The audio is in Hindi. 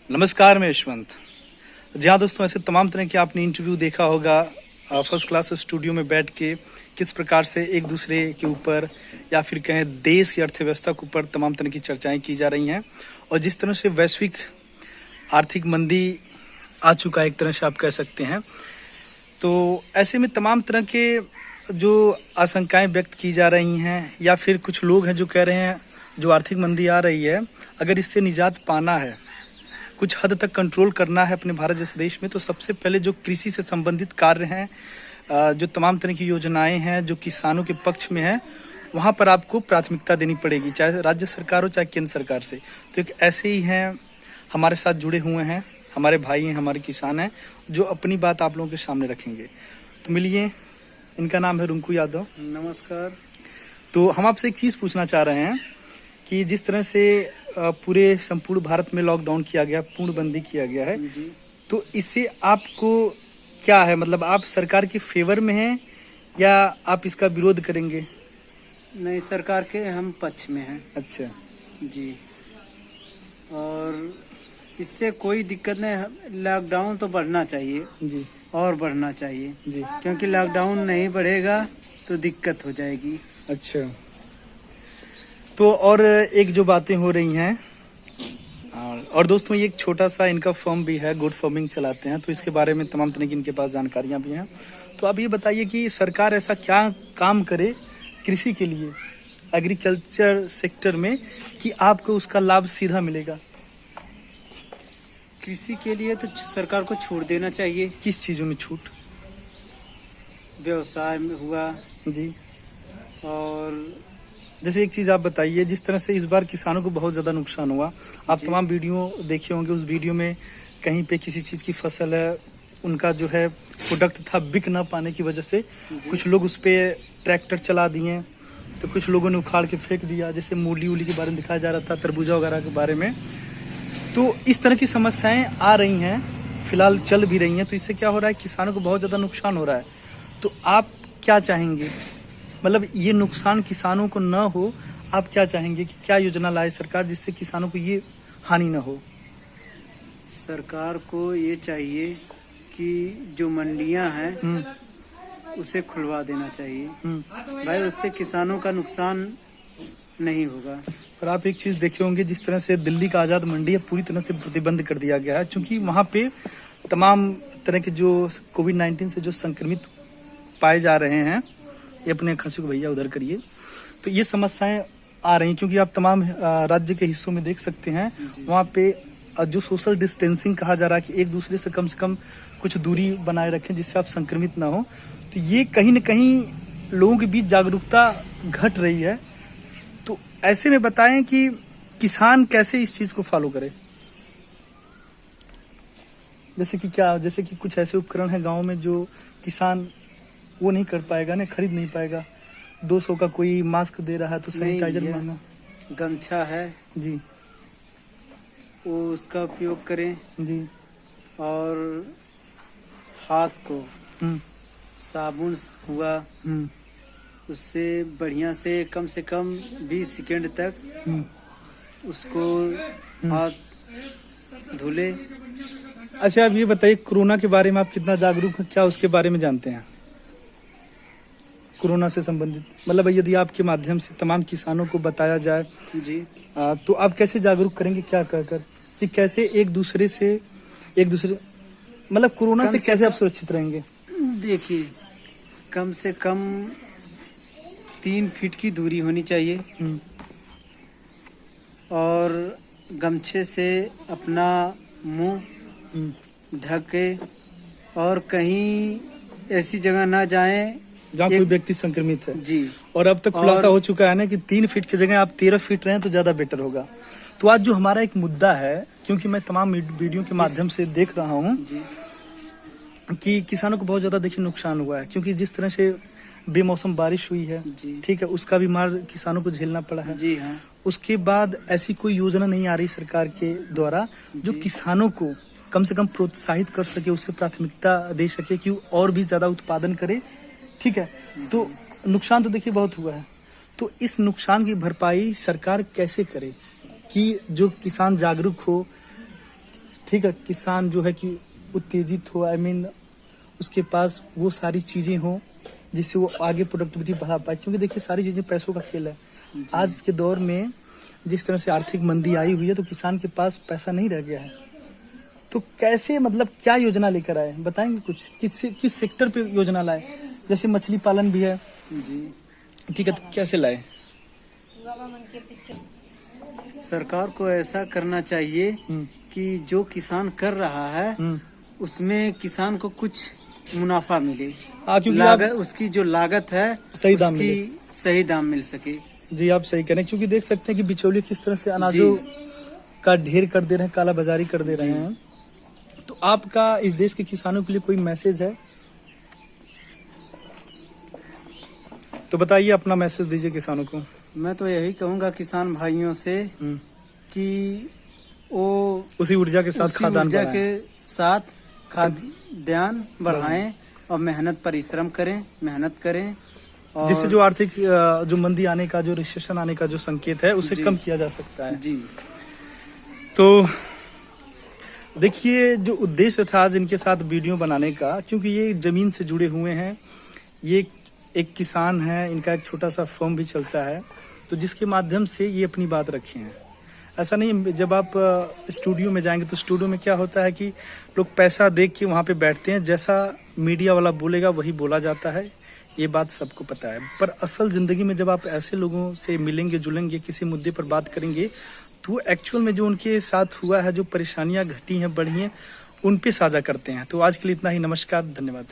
नमस्कार, मैं यशवंत। जी हाँ दोस्तों, ऐसे तमाम तरह के आपने इंटरव्यू देखा होगा फर्स्ट क्लास स्टूडियो में बैठ के किस प्रकार से एक दूसरे के ऊपर या फिर कहें देश की अर्थव्यवस्था के ऊपर तमाम तरह की चर्चाएं की जा रही हैं। और जिस तरह से वैश्विक आर्थिक मंदी आ चुका है, एक तरह से आप कह सकते हैं, तो ऐसे में तमाम तरह के जो आशंकाएं व्यक्त की जा रही हैं या फिर कुछ लोग हैं जो कह रहे हैं जो आर्थिक मंदी आ रही है, अगर इससे निजात पाना है, कुछ हद तक कंट्रोल करना है अपने भारत जैसे देश में, तो सबसे पहले जो कृषि से संबंधित कार्य हैं, जो तमाम तरह की योजनाएं हैं जो किसानों के पक्ष में है, वहां पर आपको प्राथमिकता देनी पड़ेगी, चाहे राज्य सरकार हो चाहे केंद्र सरकार से। तो एक ऐसे ही हैं हमारे साथ जुड़े हुए हैं, हमारे भाई हैं, हमारे किसान हैं, जो अपनी बात आप लोगों के सामने रखेंगे। तो मिलिए, इनका नाम है रुंकू यादव। नमस्कार। तो हम आपसे एक चीज़ पूछना चाह रहे हैं कि जिस तरह से पूरे संपूर्ण भारत में लॉकडाउन किया गया, पूर्णबंदी किया गया है, जी। तो इससे आपको क्या है, मतलब आप सरकार के फेवर में हैं या आप इसका विरोध करेंगे? नहीं, सरकार के हम पक्ष में हैं। अच्छा जी। और इससे कोई दिक्कत नहीं, लॉकडाउन तो बढ़ना चाहिए जी और बढ़ना चाहिए जी। क्योंकि लॉकडाउन नहीं बढ़ेगा तो दिक्कत हो जाएगी। अच्छा, तो और एक जो बातें हो रही हैं, और दोस्तों ये एक छोटा सा इनका फर्म भी है, गुड फार्मिंग चलाते हैं, तो इसके बारे में तमाम तरह की इनके पास जानकारियां भी हैं। तो आप ये बताइए कि सरकार ऐसा क्या काम करे कृषि के लिए, एग्रीकल्चर सेक्टर में, कि आपको उसका लाभ सीधा मिलेगा? कृषि के लिए तो सरकार को छूट देना चाहिए। किस चीज़ों में छूट? व्यवसाय में हुआ जी। और जैसे एक चीज़ आप बताइए, जिस तरह से इस बार किसानों को बहुत ज़्यादा नुकसान हुआ, आप तमाम वीडियो देखे होंगे, उस वीडियो में कहीं पे किसी चीज़ की फसल है, उनका जो है प्रोडक्ट था, बिक ना पाने की वजह से कुछ लोग उस पर ट्रैक्टर चला दिए, तो कुछ लोगों ने उखाड़ के फेंक दिया। जैसे मूली उली के बारे में दिखाया जा रहा था, तरबूजा वगैरह के बारे में। तो इस तरह की समस्याएं आ रही हैं, फिलहाल चल भी रही हैं। तो इससे क्या हो रहा है, किसानों को बहुत ज़्यादा नुकसान हो रहा है। तो आप क्या चाहेंगे, मतलब ये नुकसान किसानों को न हो, आप क्या चाहेंगे कि क्या योजना लाए सरकार जिससे किसानों को ये हानि न हो? सरकार को ये चाहिए कि जो मंडियां हैं उसे खुलवा देना चाहिए भाई, उससे किसानों का नुकसान नहीं होगा। पर आप एक चीज़ देखे होंगे, जिस तरह से दिल्ली का आज़ाद मंडी है पूरी तरह से प्रतिबंध कर दिया गया है, क्योंकि वहाँ पे तमाम तरह के जो कोविड-19 से जो संक्रमित पाए जा रहे हैं, ये अपने खंसी को भैया उधर करिए, तो ये समस्याएं आ रही हैं। क्योंकि आप तमाम राज्य के हिस्सों में देख सकते हैं, वहाँ पे जो सोशल डिस्टेंसिंग कहा जा रहा है कि एक दूसरे से कम कुछ दूरी बनाए रखें जिससे आप संक्रमित ना हो, तो ये कहीं न कहीं लोगों के बीच जागरूकता घट रही है। तो ऐसे में बताएं कि किसान कैसे इस चीज़ को फॉलो करे? जैसे कि क्या, जैसे कि कुछ ऐसे उपकरण हैं गाँव में जो किसान वो नहीं कर पाएगा ना, खरीद नहीं पाएगा। 200 का कोई मास्क दे रहा है तो सैनिटाइजर महंगा, गमछा है जी, वो उसका उपयोग करें जी, और हाथ को साबुन हुआ, उससे बढ़िया से कम 20 सेकंड तक उसको हाथ धुले। अच्छा, अब ये बताइए, कोरोना के बारे में आप कितना जागरूक हैं, क्या उसके बारे में जानते हैं? कोरोना से संबंधित, मतलब यदि आपके माध्यम से तमाम किसानों को बताया जाए जी, तो आप कैसे जागरूक करेंगे, क्या कहकर कि कैसे एक दूसरे मतलब कोरोना से कैसे आप सुरक्षित रहेंगे? देखिए, कम से कम 3 फीट की दूरी होनी चाहिए और गमछे से अपना मुंह ढके और कहीं ऐसी जगह ना जाएं जहाँ कोई व्यक्ति संक्रमित है। जी। और अब तक खुलासा हो चुका है ना कि 3 फीट की जगह आप 13 फीट रहें तो ज्यादा बेटर होगा। तो आज जो हमारा एक मुद्दा है, क्योंकि मैं तमाम वीडियो के माध्यम से देख रहा हूँ कि किसानों को बहुत ज्यादा देखिए नुकसान हुआ है, क्योंकि जिस तरह से बेमौसम बारिश हुई है, ठीक है, उसका भी मार किसानों को झेलना पड़ा है। जी हाँ। उसके बाद ऐसी कोई योजना नहीं आ रही सरकार के द्वारा जो किसानों को कम से कम प्रोत्साहित कर सके, उसे प्राथमिकता दे सके कि और भी ज्यादा उत्पादन करे, ठीक है। तो नुकसान तो देखिए बहुत हुआ है, तो इस नुकसान की भरपाई सरकार कैसे करे कि जो किसान जागरूक हो, ठीक है, किसान जो है कि उत्तेजित हो, उसके पास वो सारी चीजें हो जिससे वो आगे प्रोडक्टिविटी बढ़ा पाए, क्योंकि देखिए सारी चीजें पैसों का खेल है। आज के दौर में जिस तरह से आर्थिक मंदी आई हुई है तो किसान के पास पैसा नहीं रह गया है। तो कैसे, मतलब क्या योजना लेकर आए, बताएंगे कुछ? किस सेक्टर पे योजना लाए? जैसे मछली पालन भी है जी, ठीक है, तो कैसे लाए? सरकार को ऐसा करना चाहिए कि जो किसान कर रहा है उसमें किसान को कुछ मुनाफा मिले, क्योंकि उसकी जो लागत है सही दाम मिले, सही दाम मिल सके। जी आप सही करें, क्योंकि देख सकते हैं कि बिचौलिए किस तरह से अनाजों का ढेर कर दे रहे हैं, काला बाजारी कर दे रहे हैं। तो आपका इस देश के किसानों के लिए कोई मैसेज है तो बताइए, अपना मैसेज दीजिए किसानों को। मैं तो यही कहूँगा किसान भाइयों से कि वो उसी ऊर्जा के साथ खाद्यान्न बढ़ाएं और मेहनत परिश्रम करें, मेहनत करें, और जिससे जो आर्थिक जो मंदी आने का, जो रिसेशन आने का जो संकेत है उसे कम किया जा सकता है। जी। तो देखिए, जो उद्देश्य था आज इनके साथ वीडियो बनाने का, क्योंकि ये जमीन से जुड़े हुए हैं, ये एक किसान है, इनका एक छोटा सा फर्म भी चलता है, तो जिसके माध्यम से ये अपनी बात रखे हैं। ऐसा नहीं, जब आप स्टूडियो में जाएंगे तो स्टूडियो में क्या होता है कि लोग पैसा देख के वहाँ पे बैठते हैं, जैसा मीडिया वाला बोलेगा वही बोला जाता है, ये बात सबको पता है। पर असल जिंदगी में जब आप ऐसे लोगों से मिलेंगे, जुलेंगे, किसी मुद्दे पर बात करेंगे, तो एक्चुअल में जो उनके साथ हुआ है, जो परेशानियां घटी हैं, बढ़ी हैं, उन पे साझा करते हैं। तो आज के लिए इतना ही, नमस्कार, धन्यवाद।